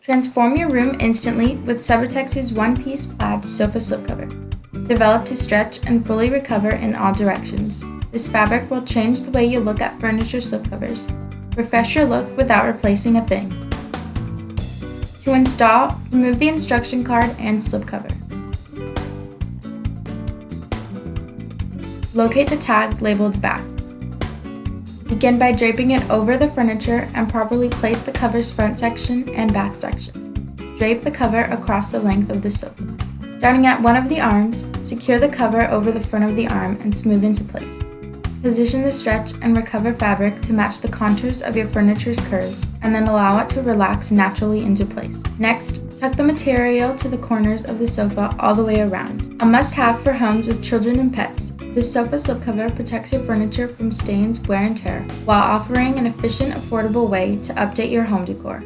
Transform your room instantly with Subrtex's one-piece plaid sofa slipcover. Developed to stretch and fully recover in all directions, this fabric will change the way you look at furniture slipcovers. Refresh your look without replacing a thing. To install, remove the instruction card and slipcover. Locate the tag labeled back. Begin by draping it over the furniture and properly place the cover's front section and back section. Drape the cover across the length of the sofa. Starting at one of the arms, secure the cover over the front of the arm and smooth into place. Position the stretch and recover fabric to match the contours of your furniture's curves, and then allow it to relax naturally into place. Next, tuck the material to the corners of the sofa all the way around. A must-have for homes with children and pets, this sofa slipcover protects your furniture from stains, wear, and tear, while offering an efficient, affordable way to update your home decor.